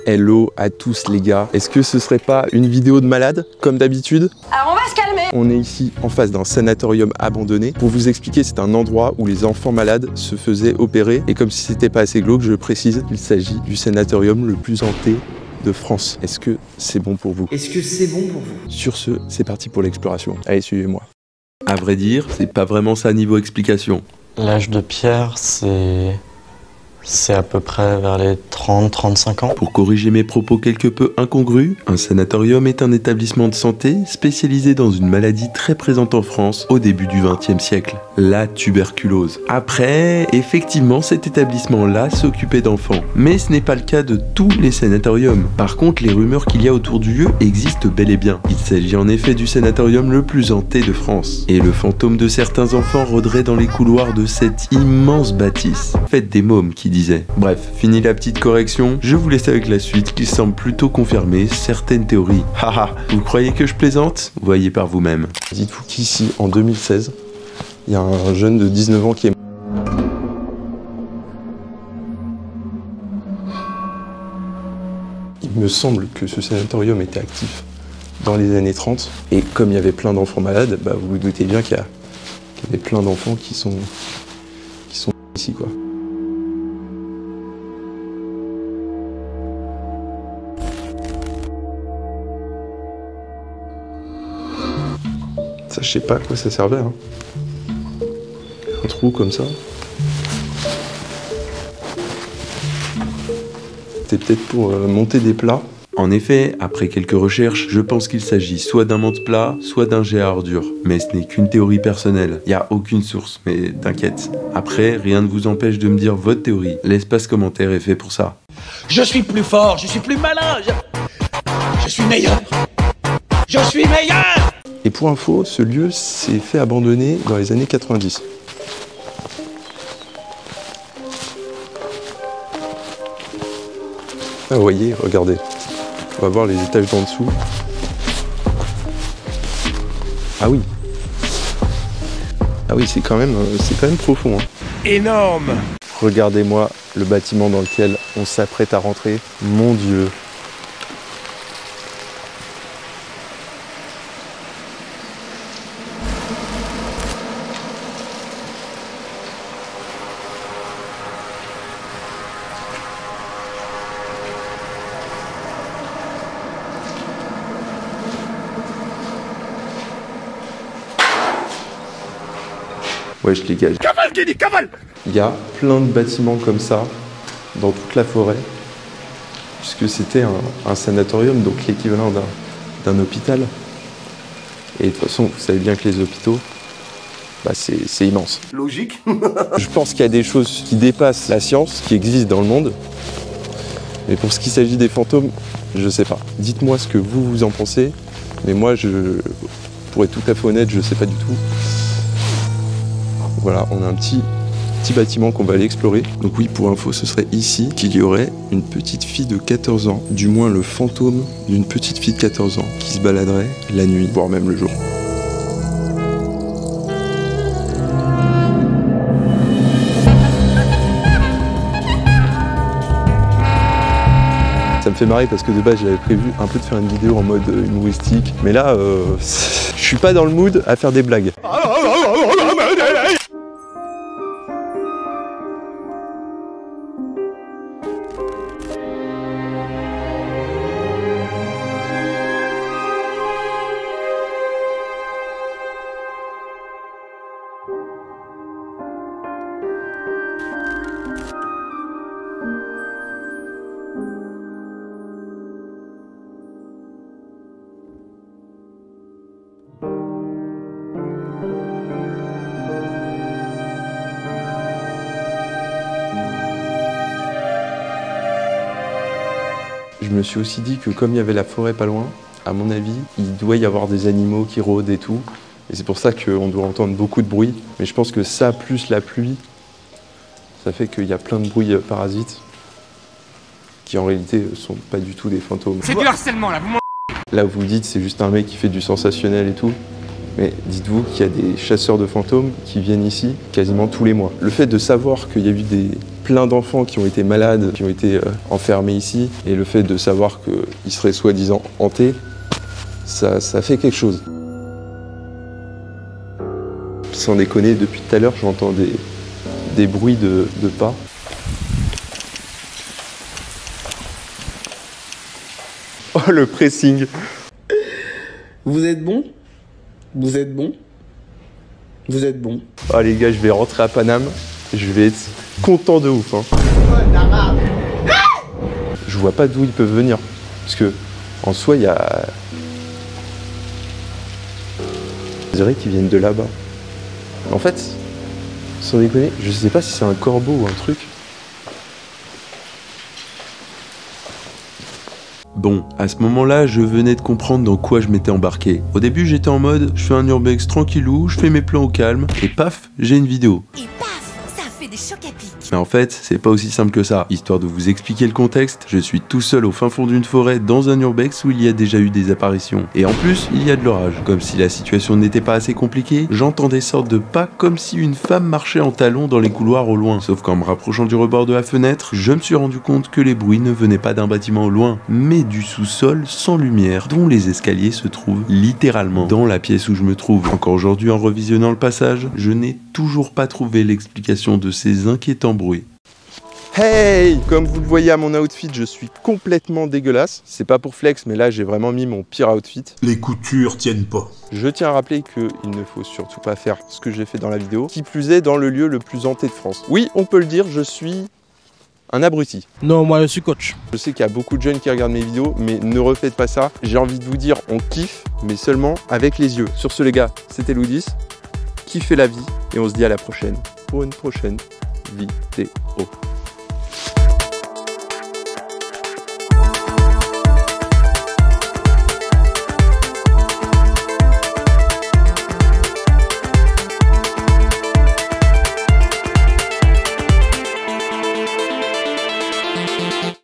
Hello à tous les gars. Est-ce que ce serait pas une vidéo de malade, comme d'habitude? Alors on va se calmer. On est ici en face d'un sanatorium abandonné. Pour vous expliquer, c'est un endroit où les enfants malades se faisaient opérer. Et comme si c'était pas assez glauque, je précise, il s'agit du sanatorium le plus hanté de France. Est-ce que c'est bon pour vous? Est-ce que c'est bon pour vous? Sur ce, c'est parti pour l'exploration. Allez, suivez-moi. À vrai dire, c'est pas vraiment ça niveau explication. L'âge de Pierre, c'est à peu près vers les 30-35 ans. Pour corriger mes propos quelque peu incongrus, un sanatorium est un établissement de santé spécialisé dans une maladie très présente en France au début du XXe siècle, la tuberculose. Après, effectivement, cet établissement-là s'occupait d'enfants, mais ce n'est pas le cas de tous les sanatoriums. Par contre, les rumeurs qu'il y a autour du lieu existent bel et bien. Il s'agit en effet du sanatorium le plus hanté de France. Et le fantôme de certains enfants rôderait dans les couloirs de cette immense bâtisse. Faites des mômes qui disait. Bref, fini la petite correction, je vous laisse avec la suite qui semble plutôt confirmer certaines théories. Haha, vous croyez que je plaisante? Voyez par vous-même. Dites-vous qu'ici, en 2016, il y a un jeune de 19 ans qui est mort. Il me semble que ce sanatorium était actif dans les années 30. Et comme il y avait plein d'enfants malades, bah vous vous doutez bien qu'il y avait plein d'enfants qui sont ici, quoi. Ça, je sais pas à quoi ça servait, hein. Un trou comme ça. C'était peut-être pour monter des plats. En effet, après quelques recherches, je pense qu'il s'agit soit d'un monte-plat, soit d'un jet à ordures. Mais ce n'est qu'une théorie personnelle, il n'y a aucune source, mais t'inquiète. Après, rien ne vous empêche de me dire votre théorie, l'espace commentaire est fait pour ça. Je suis plus fort, je suis plus malin, je suis meilleur. Je suis meilleur. Et pour info, ce lieu s'est fait abandonner dans les années 90. Ah, vous voyez, regardez. On va voir les étages d'en dessous. Ah oui. Ah oui, c'est quand même profond, hein. Énorme. Regardez-moi le bâtiment dans lequel on s'apprête à rentrer. Mon Dieu. Ouais, je les gage. Cavale, Kenny, cavale. Il y a plein de bâtiments comme ça dans toute la forêt, puisque c'était un sanatorium, donc l'équivalent d'un hôpital. Et de toute façon, vous savez bien que les hôpitaux, bah c'est immense. Logique. Je pense qu'il y a des choses qui dépassent la science, qui existent dans le monde. Mais pour ce qui s'agit des fantômes, je sais pas. Dites-moi ce que vous en pensez. Mais moi, pour être tout à fait honnête, je sais pas du tout. Voilà, on a un petit bâtiment qu'on va aller explorer. Donc oui, pour info, ce serait ici qu'il y aurait une petite fille de 14 ans, du moins le fantôme d'une petite fille de 14 ans qui se baladerait la nuit, voire même le jour. Ça me fait marrer parce que de base j'avais prévu un peu de faire une vidéo en mode humoristique, mais là je suis pas dans le mood à faire des blagues. Je me suis aussi dit que comme il y avait la forêt pas loin, à mon avis, il doit y avoir des animaux qui rôdent et tout. Et c'est pour ça qu'on doit entendre beaucoup de bruit. Mais je pense que ça, plus la pluie, ça fait qu'il y a plein de bruits parasites qui en réalité sont pas du tout des fantômes. C'est du harcèlement là, vous m'en... Là, vous vous dites, c'est juste un mec qui fait du sensationnel et tout. Mais dites-vous qu'il y a des chasseurs de fantômes qui viennent ici quasiment tous les mois. Le fait de savoir qu'il y a eu plein d'enfants qui ont été malades, qui ont été enfermés ici, et le fait de savoir qu'ils seraient soi-disant hantés, ça fait quelque chose. Sans déconner, depuis tout à l'heure, j'entends des bruits de pas. Oh, le pressing! Vous êtes bon? Vous êtes bon? Vous êtes bon? Oh les gars, je vais rentrer à Paname, je vais être content de ouf. Hein. Je vois pas d'où ils peuvent venir, parce que en soi, il y a... Je dirais qu'ils viennent de là-bas. En fait, sans déconner, je sais pas si c'est un corbeau ou un truc. Bon, à ce moment-là, je venais de comprendre dans quoi je m'étais embarqué. Au début, j'étais en mode, je fais un urbex tranquillou, je fais mes plans au calme, et paf, j'ai une vidéo. Et paf, ça fait des chocs à pic. Mais en fait, c'est pas aussi simple que ça. Histoire de vous expliquer le contexte, je suis tout seul au fin fond d'une forêt dans un urbex où il y a déjà eu des apparitions. Et en plus, il y a de l'orage. Comme si la situation n'était pas assez compliquée, j'entends des sortes de pas comme si une femme marchait en talons dans les couloirs au loin. Sauf qu'en me rapprochant du rebord de la fenêtre, je me suis rendu compte que les bruits ne venaient pas d'un bâtiment au loin, mais du sous-sol sans lumière, dont les escaliers se trouvent littéralement dans la pièce où je me trouve. Encore aujourd'hui, en revisionnant le passage, je n'ai toujours pas trouvé l'explication de ces inquiétants bruits. Hey! Comme vous le voyez à mon outfit, je suis complètement dégueulasse. C'est pas pour flex, mais là j'ai vraiment mis mon pire outfit. Les coutures tiennent pas. Je tiens à rappeler qu'il ne faut surtout pas faire ce que j'ai fait dans la vidéo. Qui plus est, dans le lieu le plus hanté de France. Oui, on peut le dire, je suis un abruti. Non, moi je suis coach. Je sais qu'il y a beaucoup de jeunes qui regardent mes vidéos, mais ne refaites pas ça. J'ai envie de vous dire, on kiffe, mais seulement avec les yeux. Sur ce les gars, c'était Loudis. Kiffez la vie et on se dit à la prochaine pour une prochaine vidéo.